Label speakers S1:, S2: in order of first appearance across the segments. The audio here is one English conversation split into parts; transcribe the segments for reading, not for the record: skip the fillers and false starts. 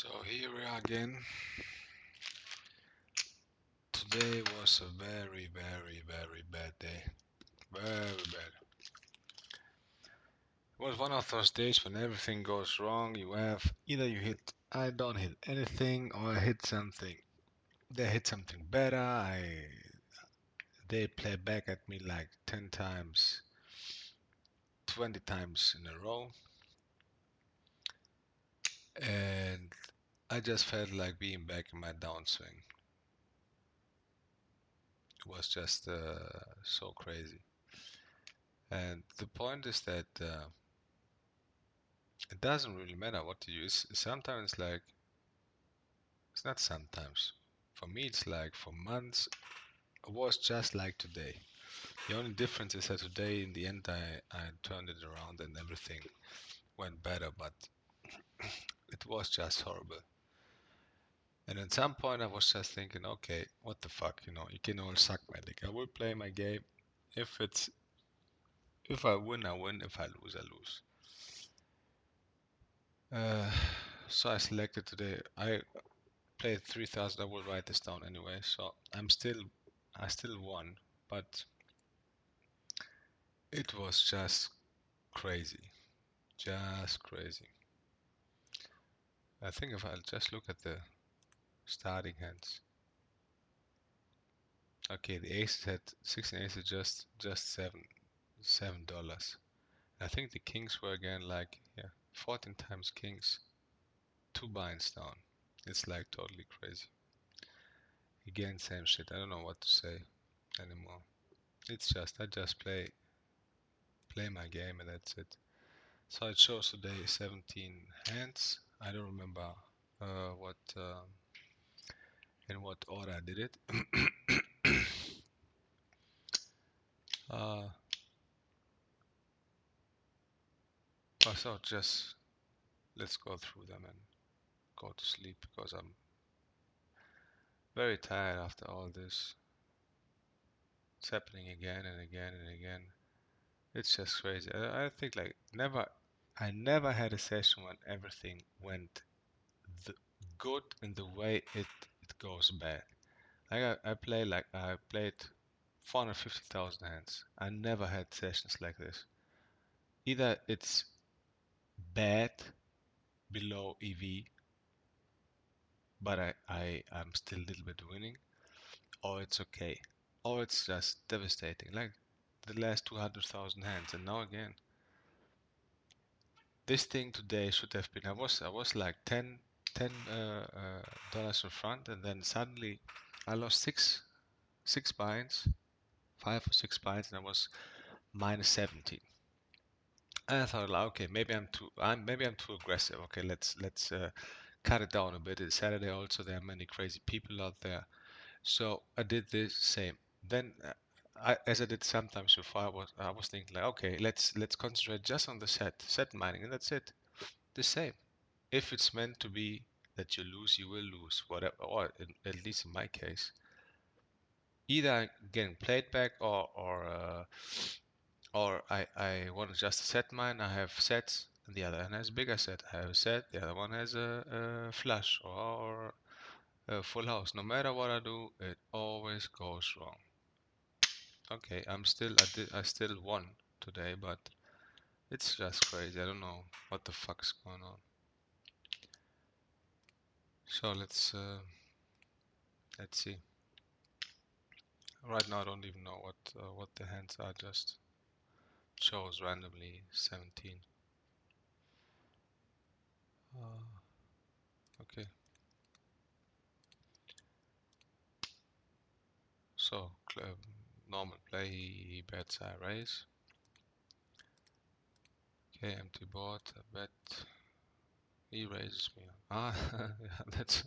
S1: So here we are again. Today was a very, very, very bad day. Very bad. It was one of those days when everything goes wrong. You have either I don't hit anything, or I hit something. They hit something better. They play back at me like 10 times, 20 times in a row. And I just felt like being back in my downswing. It was just so crazy. And the point is that it doesn't really matter what you use. Sometimes, like, it's not sometimes. For me, it's like for months, it was just like today. The only difference is that today, in the end, I turned it around and everything went better, but it was just horrible. And at some point, I was just thinking, okay, what the fuck, you can all suck my dick. I will play my game. If it's, if I win, I win. If I lose, I lose. Uh, so I selected today. I played 3000. I will write this down anyway. So I still won, but it was just crazy, just crazy. I think if I'll just look at the starting hands. Okay, the aces had 16 aces, just $7. I think the kings were again like, yeah, 14 times kings, 2 binds down. It's like totally crazy. Again, same shit. I don't know what to say anymore. It's just I just play my game and that's it. So it shows today 17 hands. I don't remember what in what order I did it. uh, so just let's go through them and go to sleep because I'm very tired after all this. It's happening again and again and again. It's just crazy. I think like I never had a session when everything went the good in the way it goes bad. I played 450,000 hands. I never had sessions like this. Either it's bad below EV, but I'm still a little bit winning, or it's okay, or it's just devastating, like the last 200,000 hands. And now again, this thing today should have been. I was like 10 dollars in front, and then suddenly I lost six binds, 5 or 6 binds, and I was minus 17. And I thought, like, okay, maybe I'm too aggressive. Okay, let's cut it down a bit. It's Saturday also. There are many crazy people out there. So I did this same. Then, as I did sometimes before, I was thinking like, okay, let's concentrate just on the set mining, and that's it. The same. If it's meant to be that you lose, you will lose. Whatever, or at least in my case, either I'm getting played back or I want to just set mine. I have sets, and the other one has bigger set. I have a set, the other one has a flush or a full house. No matter what I do, it always goes wrong. Okay, I still won today, but it's just crazy. I don't know what the fuck's going on. So let's see. Right now, I don't even know what the hands are. Just chose randomly 17. Okay, so normal play. He bets, I raise. Okay, empty board. I bet he raises me. Ah, yeah, that's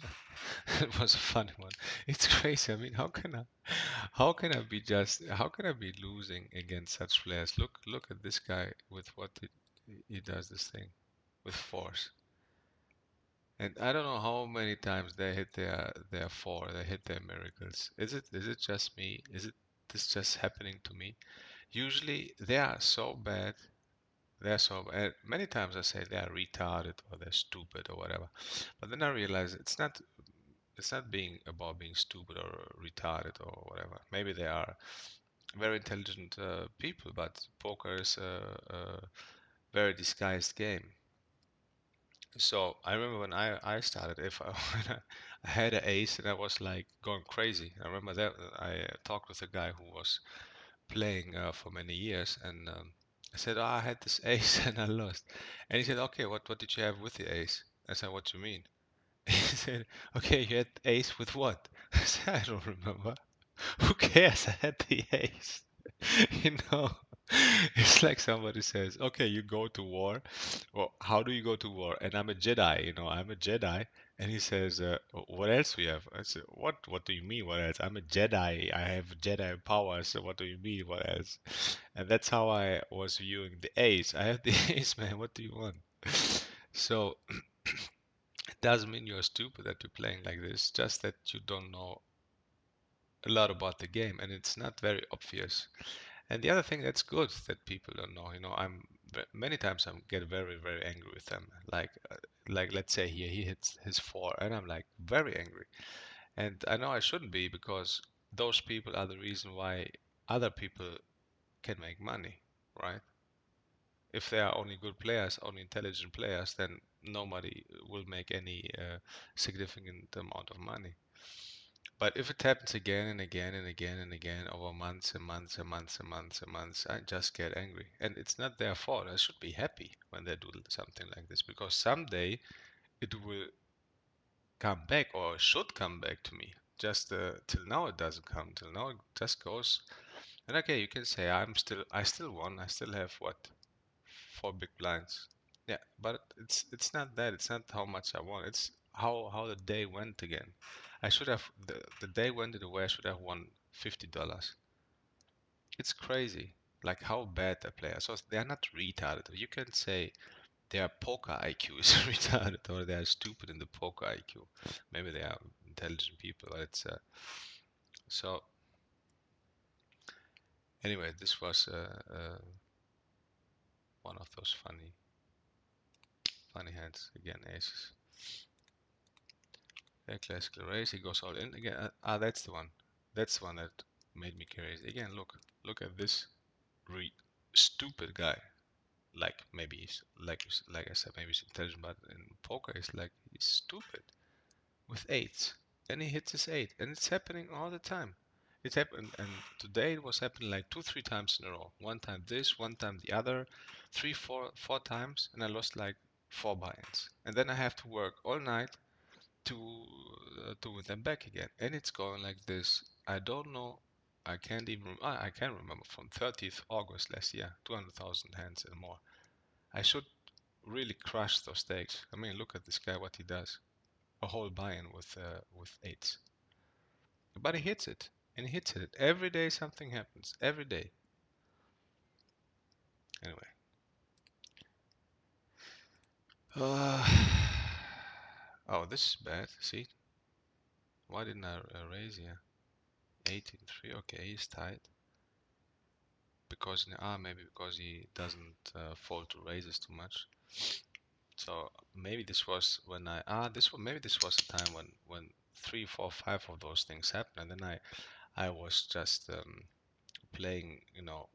S1: that was a funny one. It's crazy. I mean, how can I be losing against such players? Look at this guy with what he does this thing with force. And I don't know how many times they hit their four, they hit their miracles. Is it just me? Is it this just happening to me? Usually they are so bad They're so, and many times I say they are retarded or they're stupid or whatever. But then I realize it's not being about being stupid or retarded or whatever. Maybe they are very intelligent people, but poker is a very disguised game. So I remember when I started, if I, when I had an ace and I was like going crazy. I remember that I talked with a guy who was playing for many years, and I said, "Oh, I had this ace and I lost." And he said, "Okay, what did you have with the ace?" I said, "What do you mean?" He said, "Okay, you had ace with what?" I said, "I don't remember." Who cares? I had the ace. You know, it's like somebody says, "Okay, you go to war." Well, how do you go to war? And I'm a Jedi, I'm a Jedi. And he says, "What else we have?" I said, "What? What do you mean? What else? I'm a Jedi. I have Jedi powers. So what do you mean? What else?" And that's how I was viewing the ace. I have the ace, man. What do you want? So it doesn't mean you're stupid that you're playing like this. Just that you don't know a lot about the game, and it's not very obvious. And the other thing that's good that people don't know, many times I get very very angry with them. Like let's say here he hits his four, and I'm like very angry. And I know I shouldn't be because those people are the reason why other people can make money, right? If they are only good players, only intelligent players, then nobody will make any significant amount of money. But if it happens again and again and again and again over months and months and months and months and months, I just get angry. And it's not their fault. I should be happy when they do something like this because someday it will come back or should come back to me. Just till now it doesn't come. Till now it just goes. And okay, you can say I still won. I still have what, four big blinds. Yeah, but it's not that. It's not how much I won. It's how the day went again. I should have the day went in the way I should have won $50. It's crazy, like how bad they play are. So they are not retarded. You can say their poker IQ is retarded or they are stupid in the poker IQ. Maybe they are intelligent people. But it's so anyway. This was one of those funny hands again. Aces. Yeah, classical race. He goes all in again. That's the one. That's the one that made me curious. Again, look at this re stupid guy. Like maybe he's like I said, maybe he's intelligent, but in poker, he's like he's stupid with eights, and he hits his eight, and it's happening all the time. It happened, and today it was happening like two, three times in a row. One time this, one time the other, three, four times, and I lost like four buy-ins. And then I have to work all night to win them back again, and it's going like this. I don't know. I can't even. I can remember from 30th August last year, 200,000 hands and more. I should really crush those stakes. I mean, look at this guy, what he does. A whole buy-in with eights, but he hits it, and he hits it every day. Something happens every day. Anyway. Uh, oh, this is bad. See, why didn't I raise here? 18-3. Okay, he's tied. Because maybe because he doesn't fall to raises too much. So maybe this was when maybe this was a time when three, four, five of those things happened, and then I was just playing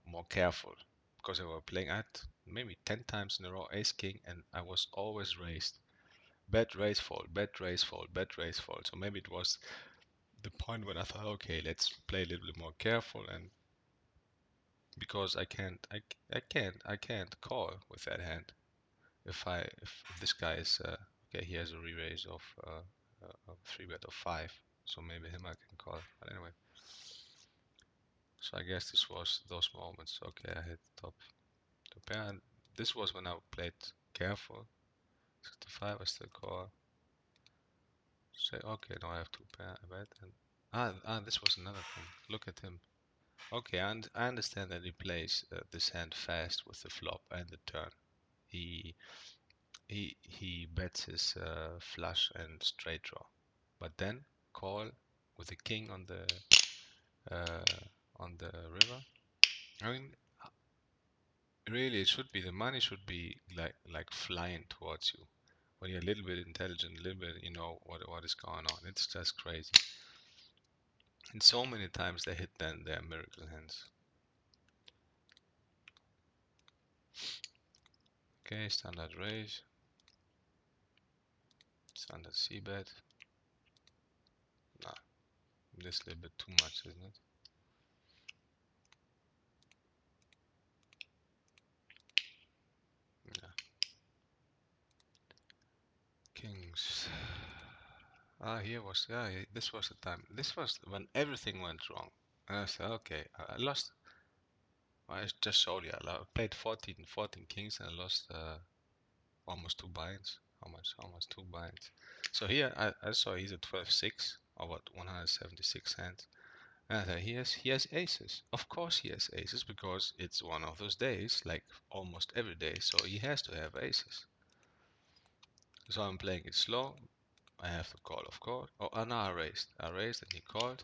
S1: more careful because I was playing at maybe 10 times in a row ace king, and I was always raised. Bet raise fold, bet raise fold, bet raise fold. So maybe it was the point when I thought, okay, let's play a little bit more careful, and because I can't call with that hand. If this guy is okay, he has a re-raise of a three bet of five, so maybe him I can call. But anyway, so I guess this was those moments. Okay, I hit top pair, and this was when I played careful. 65, I still call. Say okay, now I have two pair. I bet, and this was another thing. Look at him. Okay, and I understand that he plays this hand fast with the flop and the turn. He he bets his flush and straight draw, but then call with the king uh, on the river. I mean, Really, it should be, the money should be like flying towards you. When you're a little bit intelligent, a little bit, you know what is going on. It's just crazy. And so many times they hit then their miracle hands. Okay, standard raise, standard C bet. Nah, this a little bit too much, isn't it? Yeah. Kings. Ah, here was, yeah, this was the time. This was when everything went wrong. And I said, okay, I lost. I just showed you. I played 14 kings and I lost almost 2 binds. How much? Almost 2 binds. So here I saw he's a 12-6 or what, 176 hands. And I thought he has aces. Of course he has aces because it's one of those days, like almost every day. So he has to have aces. So I'm playing it slow. I have to call, of course. Oh, no, I raised. I raised and he called.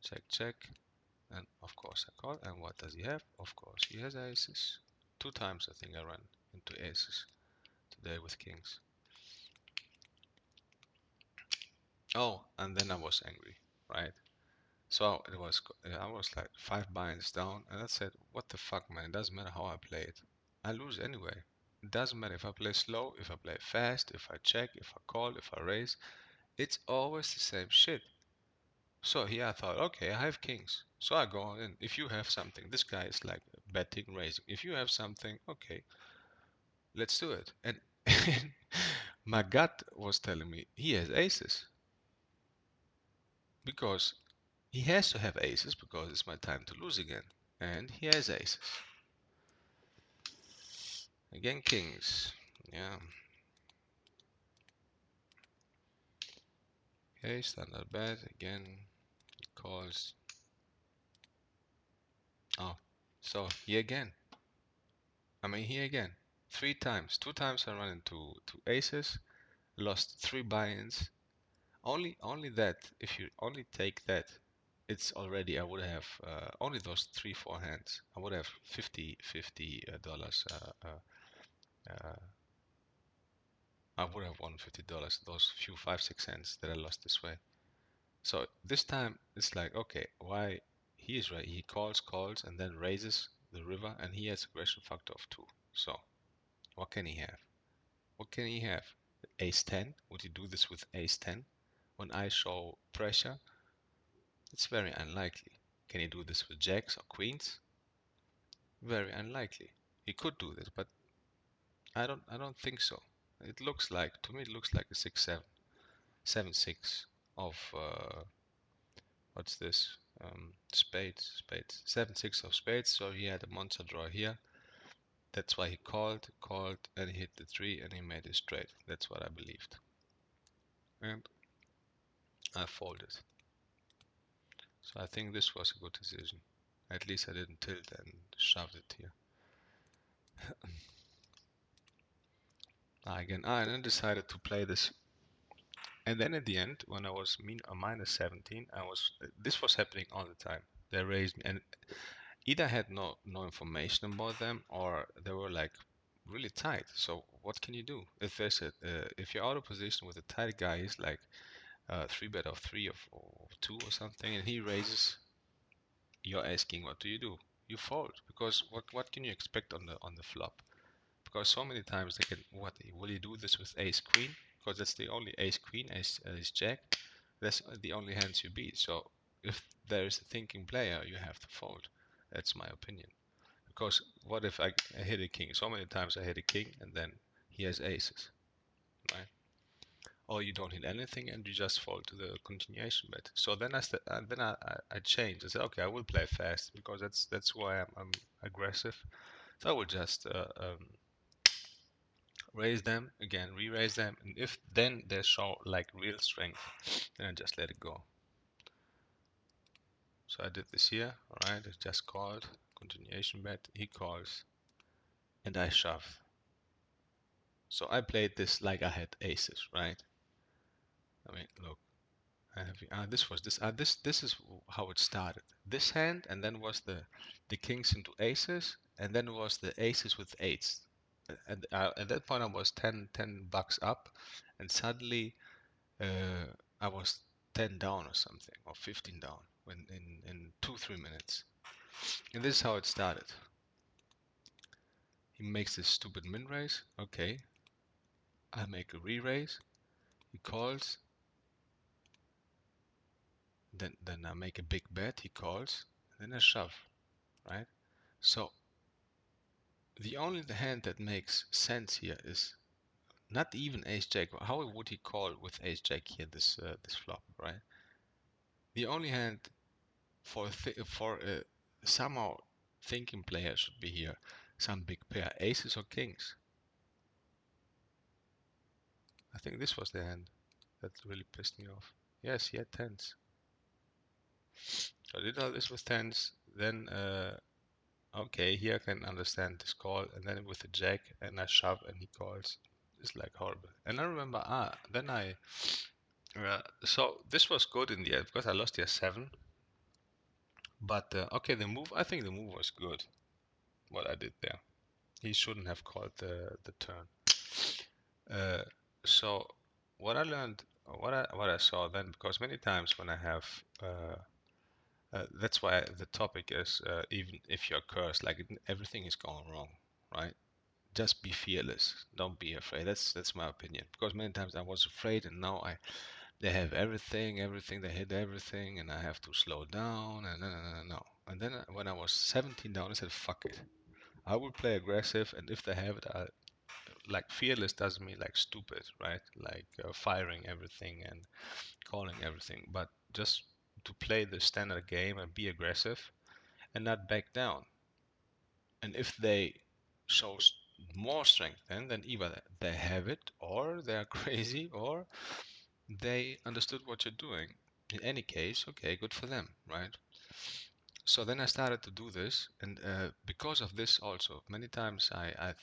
S1: Check, check. And of course I call. And what does he have? Of course he has aces. 2 times I think I ran into aces today with kings. Oh, and then I was angry, right? So I was like 5 binds down, and I said, "What the fuck, man? It doesn't matter how I play it. I lose anyway. It doesn't matter if I play slow, if I play fast, if I check, if I call, if I raise. It's always the same shit." So here I thought, okay, I have kings. So I go in. If you have something, this guy is like betting, raising. If you have something, okay, let's do it. And my gut was telling me he has aces because he has to have aces because it's my time to lose again. And he has aces. Again, kings. Yeah. Okay, standard bet. Again, he calls. Oh, so here again. I mean, here again. 3 times. 2 times I run into two aces. Lost 3 buy-ins. Only that. If you only take that, it's already. I would have only those 3-4 hands. I would have 50 dollars. I would have won $50. Those few 5-6 hands that I lost this way. So this time it's like, okay, why he is right. He calls, and then raises the river, and he has aggression factor of 2. So what can he have? What can he have? Ace 10? Would he do this with ace 10? When I show pressure, it's very unlikely. Can he do this with jacks or queens? Very unlikely. He could do this, but I don't think so. It looks like, to me, it looks like a 6-7, 7-6 of what's this? Spades. 7-6 of spades. So he had a monster draw here. That's why he called, and he hit the 3 and he made it straight. That's what I believed. And I folded. So I think this was a good decision. At least I didn't tilt and shoved it here. Again, and then decided to play this. And then at the end, when I was minus 17, this was happening all the time. They raised me, and either had no information about them, or they were like really tight. So what can you do if there's if you're out of position with a tight guy? He's like 3-bet of 3 or 2 or something, and he raises. You're asking, what do? You fold, because what can you expect on the flop? Because so many times they can, what will you do this with ace queen? Because that's the only ace queen, ace jack. That's the only hands you beat. So if there is a thinking player, you have to fold. That's my opinion. Because what if I hit a king? So many times I hit a king and then he has aces, right? Or you don't hit anything and you just fall to the continuation bet. So then I changed. I said, okay, I will play fast because that's why I'm aggressive. So I will just raise them again, re-raise them, and if then they show like real strength, then I just let it go. So I did this here, alright, I just called, continuation bet, he calls, and I shove. So I played this like I had aces, right? I mean, look, I have this is how it started. This hand, and then was the kings into aces, and then it was the aces with eights. And at that point I was 10 bucks up, and suddenly I was 10 down or something, or 15 down when in 2-3 minutes. And this is how it started. He makes this stupid min raise. Okay, I make a re-raise. He calls. Then I make a big bet. He calls. Then I shove. Right. So the only hand that makes sense here is not even ace jack. How would he call with ace jack here? This flop, right? The only hand for somehow thinking player should be here some big pair, aces or kings. I think this was the hand that really pissed me off. Yes, he had tens. So I did all this with tens. Then okay, here I can understand this call, and then with the jack, and I shove, and he calls. It's like horrible. And I remember, then I. So this was good in the end because I lost here 7. But okay, I think the move was good. What I did there. He shouldn't have called the turn. Uh, so what I learned, what I saw then, because many times when I have, that's why the topic is even if you're cursed, like everything is going wrong, right? Just be fearless. Don't be afraid. That's my opinion. Because many times I was afraid, and now they have everything, they hit everything, and I have to slow down, and no. And then when I was 17 down, I said, fuck it. I will play aggressive, and if they have it, like fearless doesn't mean like stupid, right? Like firing everything and calling everything, but just to play the standard game and be aggressive and not back down. And if they show more strength, then either they have it, or they are crazy, or they understood what you're doing. In any case, okay, good for them, right? So then I started to do this, and because of this also, many times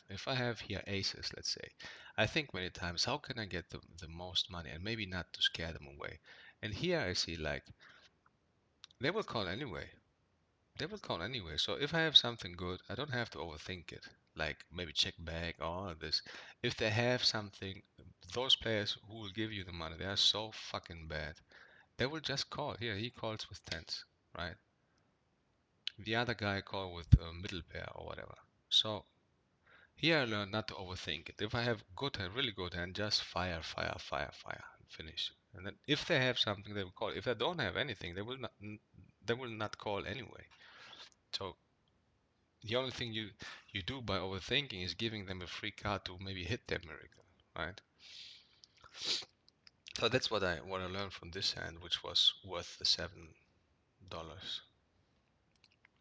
S1: if I have here aces, let's say, I think many times, how can I get the most money, and maybe not to scare them away. And here I see like, they will call anyway. They will call anyway. So if I have something good, I don't have to overthink it. Like maybe check back or this. If they have something, those players who will give you the money, they are so fucking bad. They will just call. Here, he calls with tens, right? The other guy call with a middle pair or whatever. So here I learned not to overthink it. If I have good hand, really good hand, just fire, fire, fire, fire, and finish. And then if they have something, they will call. If they don't have anything, they will not call anyway. So the only thing you do by overthinking is giving them a free card to maybe hit their miracle, right? So that's what I learned from this hand, which was worth the $7.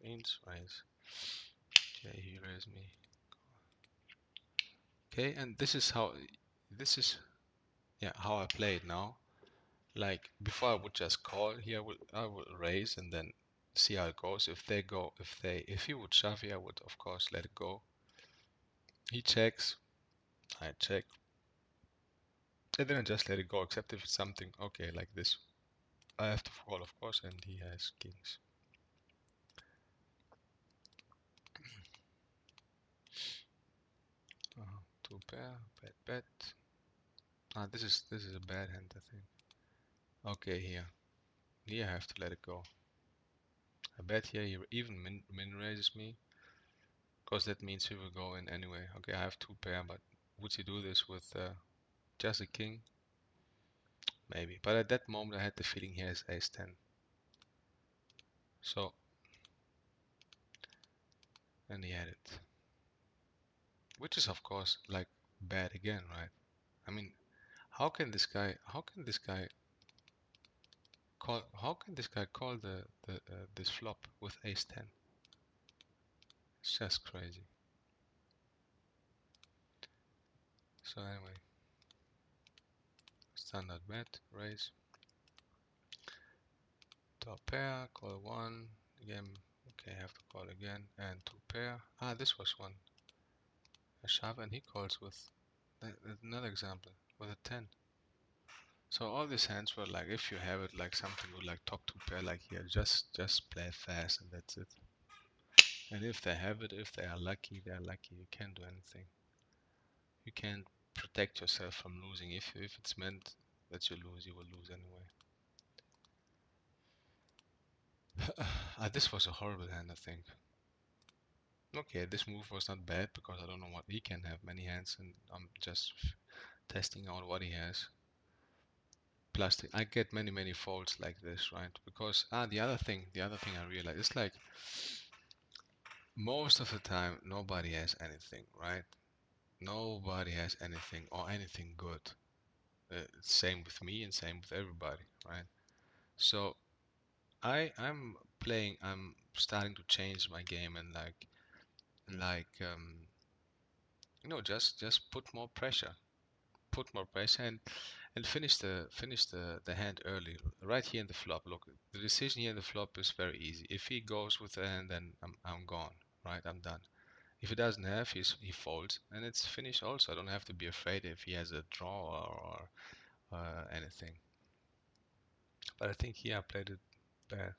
S1: Queens, raise. Okay, he raised me. Okay, and this is yeah how I play it now. Like before, I would just call. Here I will raise and then see how it goes. If he would shove here, I would of course let it go. He checks, I check, and then I just let it go. Except if it's something okay like this, I have to call of course, and he has kings. Two pair, bet. This is a bad hand, I think. Okay, here I have to let it go. I bet here he even min raises me, because that means he will go in anyway. Okay, I have two pair, but would he do this with just a king? Maybe. But at that moment, I had the feeling he has ace 10. So, and he had it. Which is, of course, like bad again, right? I mean, how can this guy call the this flop with ace 10? It's just crazy. So anyway, standard bet, raise. Top pair, call one. Again, okay, I have to call again. And two pair. This was one. A shove, and he calls with another example with a 10. So all these hands were like, if you have it like something with like top two pair like here, just play fast and that's it. And if they have it, if they are lucky, they are lucky. You can't do anything. You can't protect yourself from losing. If it's meant that you lose, you will lose anyway. This was a horrible hand, I think. Okay, this move was not bad because I don't know what he can have many hands, and I'm just testing out what he has. Plus, I get many folds like this, right? Because the other thing I realized is like most of the time nobody has anything, right? Nobody has anything or anything good. Same with me and same with everybody, right? So I'm starting to change my game and just put more pressure and finish the hand early, right here in the flop. Look, the decision here in the flop is very easy. If he goes with the hand, then I'm gone, right? I'm done. If he doesn't have, he folds, and it's finished. Also, I don't have to be afraid if he has a draw or anything. But I think here I played it bad.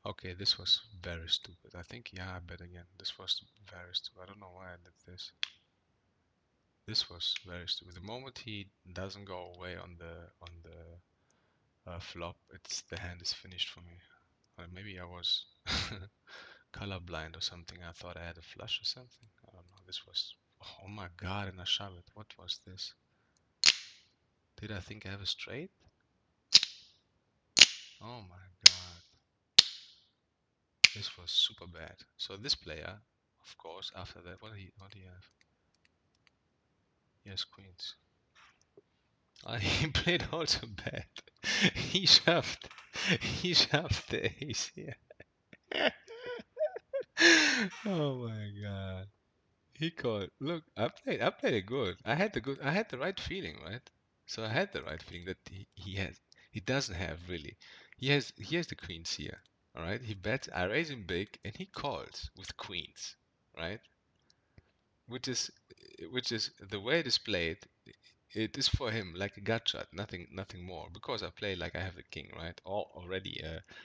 S1: Okay, this was very stupid. I think yeah, I bet again. This was very stupid. I don't know why I did this. This was very stupid. The moment he doesn't go away on the flop, it's the hand is finished for me. Or maybe I was colorblind or something. I thought I had a flush or something. I don't know. This was oh my god, and I shove it. What was this? Did I think I have a straight? Oh my god, this was super bad. So this player, of course, after that, what do he have? Yes, queens. He played also bad. He shoved. He shoved the ace here. Oh my god. He called. Look, I played it good. I had the right feeling, right? So I had the right feeling that he doesn't have really. He has the queens here. All right. He bets. I raise him big, and he calls with queens, right? Which is which is the way it is played. It is for him like a gut shot, nothing more. Because I play like I have the king, right? Or already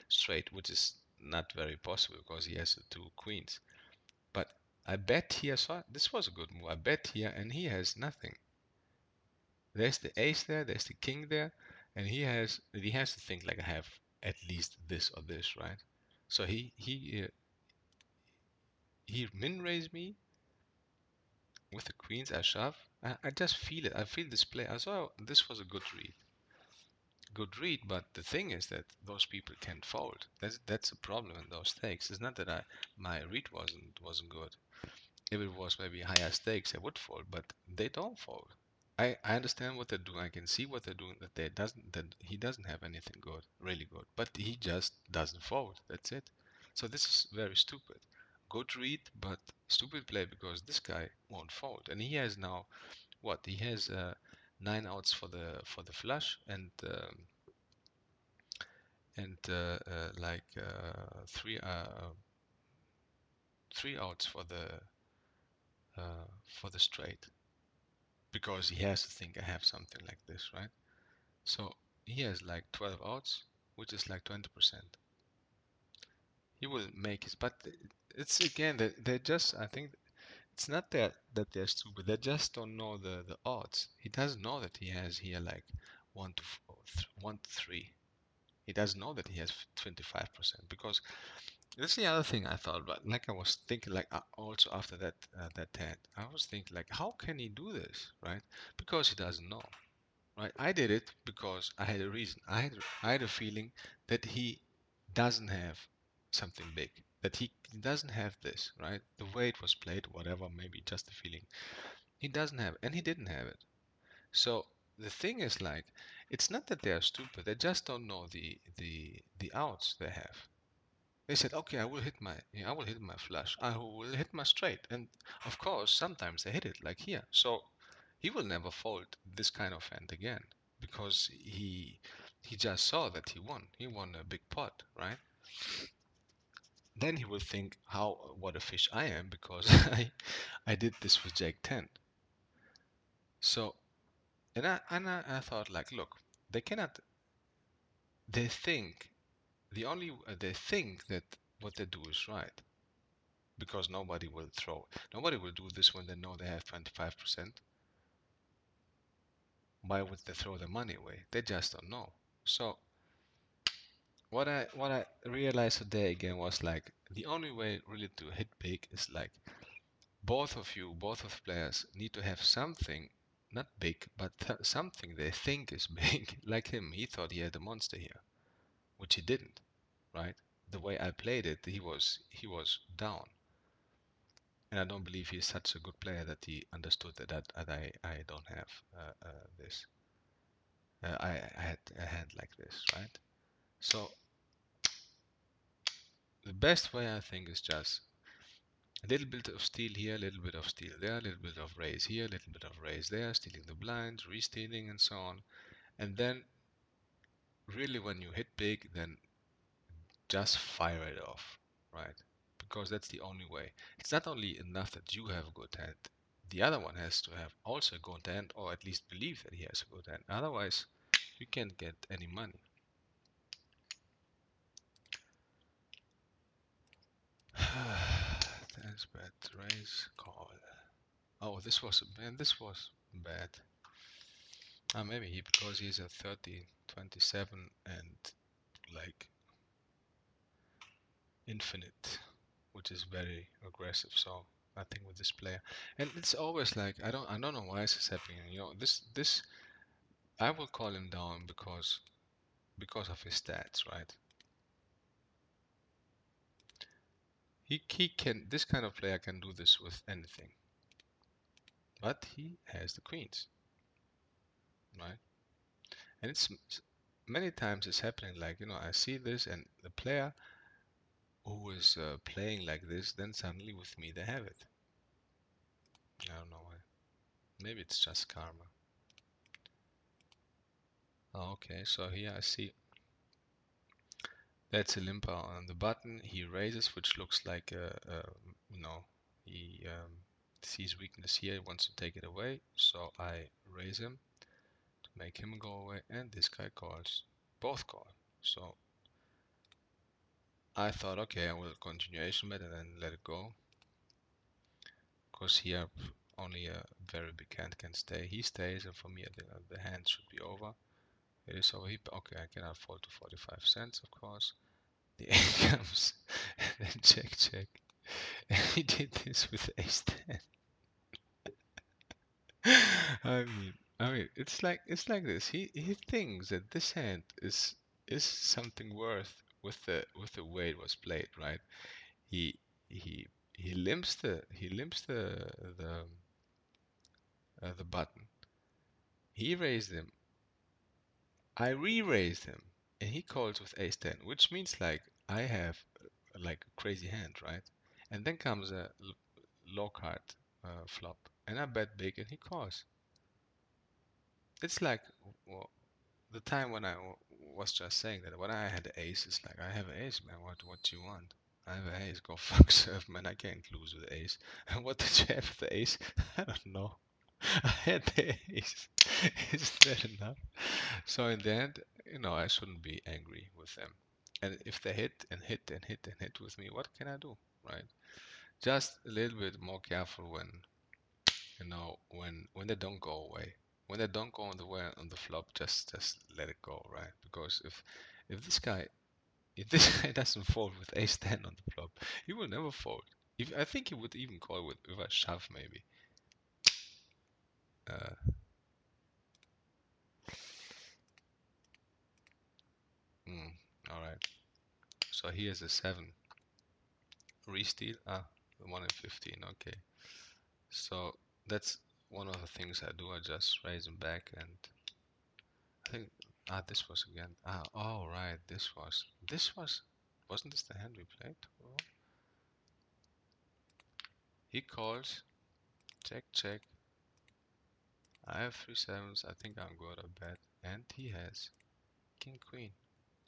S1: straight, which is not very possible because he has the two queens. But I bet here, so this was a good move. I bet here, and he has nothing. There's the ace there, there's the king there, and he has to think like I have at least this or this, right? So he min raised me with the queens. I shove. I just feel it. I feel this play. I saw this was a good read, but the thing is that those people can't fold. That's a problem in those stakes. It's not that my read wasn't good. If it was maybe higher stakes, they would fold, but they don't fold. I understand what they're doing. I can see what they're doing. That he doesn't have anything good, really good, but he just doesn't fold. That's it. So this is very stupid. Good read, but stupid play because this guy won't fold, and he has now what? He has 9 outs for the flush and like 3 outs for the straight because he has to think I have something like this, right? So he has like 12 outs, which is like 20%. He will make his, but it's again that they're just. I think it's not that they're stupid. They just don't know the odds. He doesn't know that he has here like 1 to 3. He doesn't know that he has 25% because that's the other thing I thought about. Like I was thinking, like also after that hand, I was thinking like, how can he do this, right? Because he doesn't know, right? I did it because I had a reason. I had a feeling that he doesn't have something big, that he doesn't have this, right? The way it was played, whatever, maybe just a feeling. He doesn't have, and he didn't have it. So the thing is like, it's not that they are stupid. They just don't know the outs they have. They said, okay, I will hit my flush. I will hit my straight. And of course, sometimes they hit it like here. So he will never fold this kind of hand again because he just saw that he won. He won a big pot, right? Then he will think how what a fish I am because I did this with Jake 10. So I thought like, look, they cannot. They think they think that what they do is right. because nobody will throw. Nobody will do this when they know they have 25%. Why would they throw the money away? They just don't know. So what I realized today again was like the only way really to hit big is like both of players need to have something, not big, but something they think is big. Like him, he thought he had a monster here, which he didn't, right? The way I played it, he was down, and I don't believe he's such a good player that he understood that I don't have this. I had like this, right? So the best way I think is just a little bit of steal here, a little bit of steal there, a little bit of raise here, a little bit of raise there, stealing the blinds, re-stealing, and so on. And then, really, when you hit big, then just fire it off, right? Because that's the only way. It's not only enough that you have a good hand, the other one has to have also a good hand, or at least believe that he has a good hand. Otherwise, you can't get any money. That's bad. Raise, call. Oh, this was bad. Maybe because he's a 30, 27 and like infinite, which is very aggressive. So I think with this player, and it's always like I don't know why this is happening. This I will call him down because of his stats, right? He can this kind of player can do this with anything, but he has the queens, right? And it's many times it's happening. Like I see this, and the player who is playing like this, then suddenly with me they have it. I don't know why. Maybe it's just karma. Oh, okay, so here I see that's a limper on the button. He raises, which looks like he sees weakness here. He wants to take it away, so I raise him to make him go away, and this guy calls. Both call. So I thought, okay, I will continuation bet and then let it go, because here only a very big hand can stay. He stays, and for me the hand should be over. It is over. Okay, I cannot fold to 45 cents, of course. The 8 comes, and then check, check. And he did this with ace 10. I mean, it's like this. He thinks that this hand is something worth with the way it was played, right? He he he limps the button. He raised him. I re-raised him, and he calls with ace 10, which means like I have like a crazy hand, right? And then comes a low card flop, and I bet big, and he calls. It's like well, the time when I was just saying that when I had the ace, it's like I have an ace, man. What do you want? I have an ace. Go fuck yourself, man. I can't lose with the ace. And what did you have with the ace? I don't know. I had the ace. Isn't that enough? So in the end, I shouldn't be angry with them. And if they hit and hit and hit and hit with me, what can I do, right? Just a little bit more careful when they don't go away. When they don't go on the way on the flop, just let it go, right? Because if this guy doesn't fold with ace 10 on the flop, he will never fold. If I think he would even call with a shove maybe. Uh, mm, all right. So here's a 7 re-steal. The 1 in 15. Okay. So that's one of the things I do. I just raise him back, and I think this was again. Oh right, this was wasn't this the hand we played? Oh. He calls, check, check. I have 3 sevens. I think I'm good at bet, and he has king queen.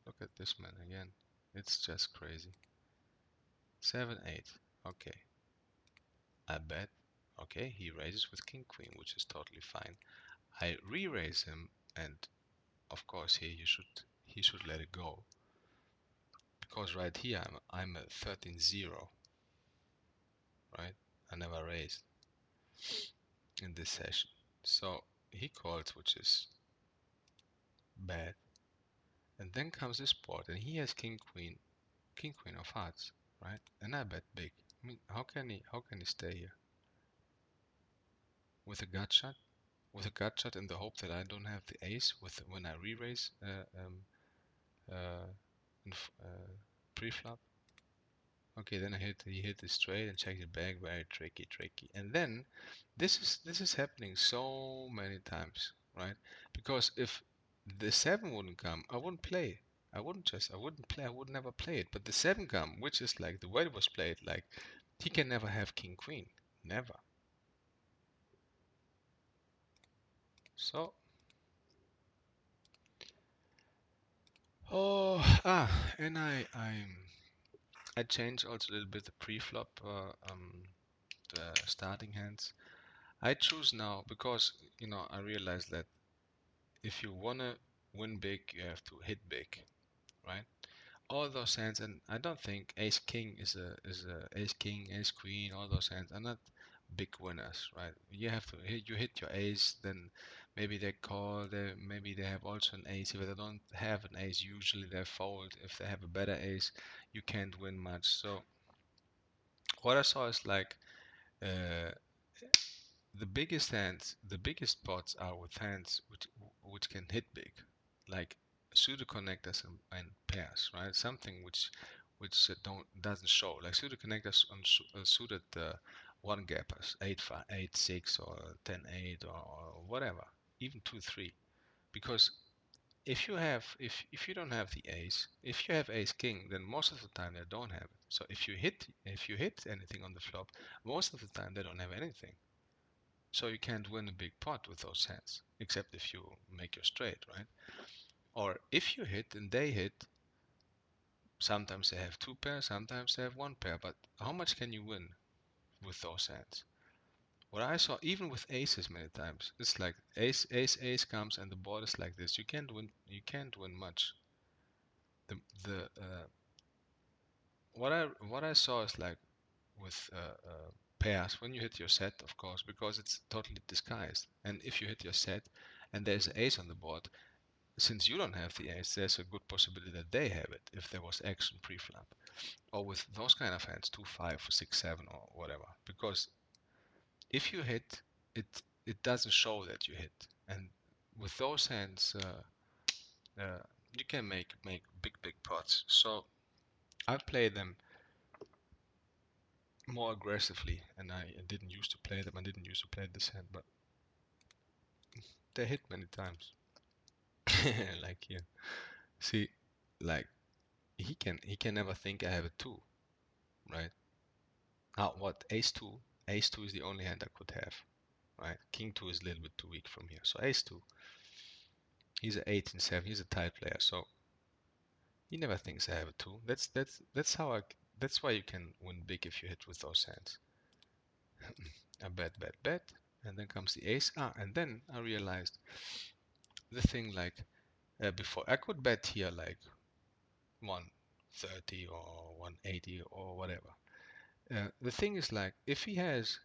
S1: Look at this man again. It's just crazy. 7 8. Okay, I bet. Okay, he raises with king queen, which is totally fine. I re-raise him, and of course here he should let it go, because right here I'm at 13-0. right? I never raised in this session. So he calls, which is bad. And then comes this board, and he has king queen of hearts, right? And I bet big. I mean, how can he stay here with a gut shot? With a gut shot in the hope that I don't have the ace with when I re-raise uh, pre-flop. Okay, then he hit the straight and checked it back. Very tricky, tricky. And then this is happening so many times, right? Because if the seven wouldn't come, I wouldn't play. I wouldn't play. I would never play it. But the seven come, which is like the way it was played, like he can never have king queen, never. So and I changed also a little bit the pre-flop the starting hands. I choose now because I realize that if you wanna win big, you have to hit big, right? All those hands, and I don't think Ace King is a Ace King, Ace Queen. All those hands are not big winners, right? You have to hit your ace, then maybe they call. Maybe they have also an ace. If they don't have an ace, usually they fold. If they have a better ace, you can't win much. So what I saw is like uh, the biggest pots are with hands which can hit big, like pseudo connectors and pairs, right? Something which don't doesn't show, like pseudo connectors on suited one gappers, 8 5, 8 6, or 10 8, or whatever, even 2 3. Because if you don't have the ace, if you have ace king, then most of the time they don't have it. So if you hit anything on the flop, most of the time they don't have anything. So you can't win a big pot with those hands, except if you make your straight, right? Or if you hit and they hit, sometimes they have two pairs, sometimes they have one pair, but how much can you win with those hands? What I saw, even with aces many times, it's like ace, ace, ace comes and the board is like this. You can't win much. The what I saw is like with pairs, when you hit your set, of course, because it's totally disguised. And if you hit your set and there's an ace on the board, since you don't have the ace, there's a good possibility that they have it if there was action pre-flop. Or with those kind of hands, 2 5 or 6 7 or whatever. Because if you hit, it doesn't show that you hit. And with those hands, you can make big pots. So I play them more aggressively, and I didn't used to play them. I didn't used to play this hand, but they hit many times. Like here, see, like he can never think I have a two, right? What ace two? Ace two is the only hand I could have, right? King two is a little bit too weak from here, so ace two. He's an 18-7. He's a tight player, so he never thinks I have a two. That's how I. That's why you can win big if you hit with those hands. I bet, and then comes the ace. And then I realized the thing like before I could bet here like 130 or 180 or whatever. The thing is like if he's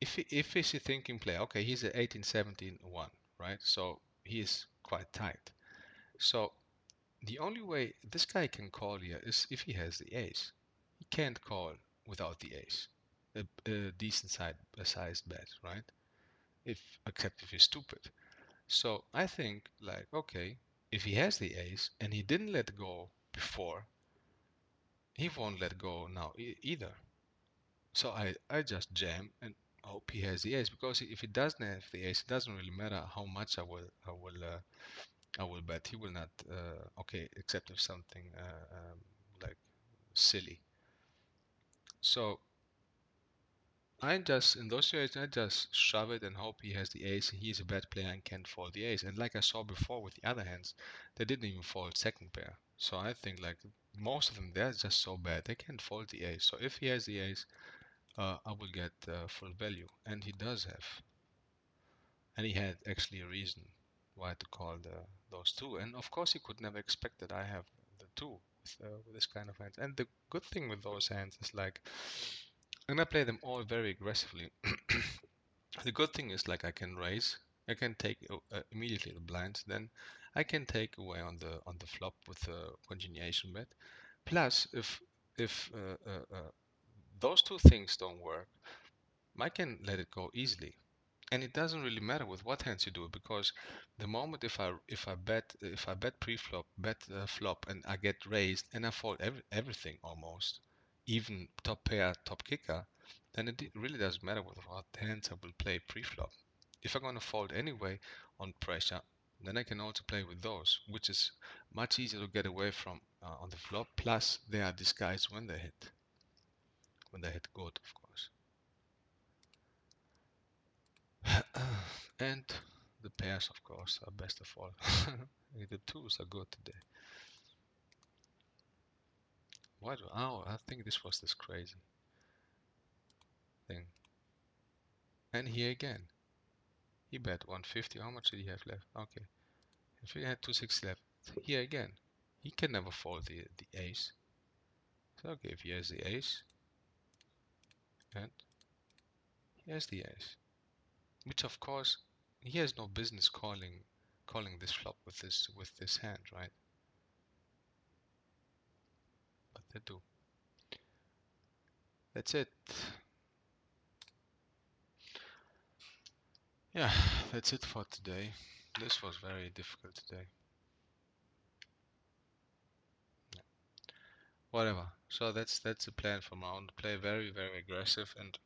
S1: a thinking player, okay, he's a 18 17 1, right? So he's quite tight. So the only way this guy can call here is if he has the ace. He can't call without the ace. A decent sized bet, right? If except if he's stupid. So I think like okay, if he has the ace and he didn't let go before, he won't let go now either. So I just jam and hope he has the ace, because if he doesn't have the ace, it doesn't really matter how much I will bet. He will not okay, except if something like silly. So I just in those situations I just shove it and hope he has the ace. He's a bad player and can't fold the ace. And like I saw before with the other hands, they didn't even fold second pair. So I think like most of them they're just so bad they can't fold the ace. So if he has the ace, I will get full value, and he does have. And he had actually a reason why to call those two. And of course, he could never expect that I have the two with this kind of hands. And the good thing with those hands is like And I play them all very aggressively. The good thing is like I can raise, I can take immediately the blinds, then I can take away on the flop with a continuation bet. Plus, if those two things don't work, I can let it go easily. And it doesn't really matter with what hands you do it, because the moment if I bet pre-flop, bet flop, and I get raised and I fold everything almost, even top pair, top kicker, then it really doesn't matter with what hands I will play pre-flop. If I'm gonna fold anyway on pressure, then I can also play with those, which is much easier to get away from on the flop. Plus, they are disguised when they hit good, of course. And the pairs, of course, are best of all. The twos are good today. What? Oh, I think this was this crazy thing. And here again, he bet 150. How much did he have left? Okay, if he had 260 left, here again, he can never fold the ace. So okay, if he has the ace, and he has the ace, which of course he has no business calling this flop with this hand, right? But they do. That's it. Yeah, that's it for today. This was very difficult today. Yeah. Whatever. So that's the plan from now on. Play very aggressive and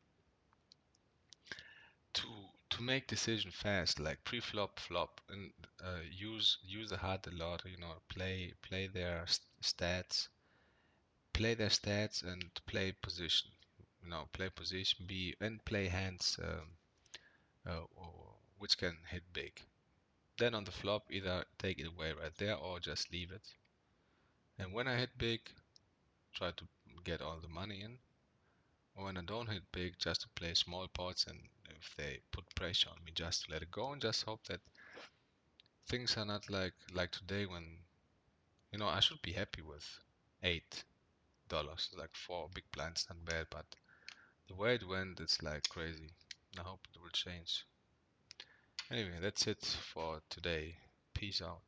S1: to to make decision fast, like pre-flop, flop, and use the heart a lot. You know, play their stats, and play position. You know, play position, be and play hands which can hit big. Then on the flop, either take it away right there or just leave it. And when I hit big, try to get all the money in. Or when I don't hit big, just to play small pots, and if they put pressure on me, just to let it go and just hope that things are not like today when I should be happy with $8, like 4 big blinds, not bad, but the way it went, it's like crazy. I hope it will change. Anyway, that's it for today. Peace out.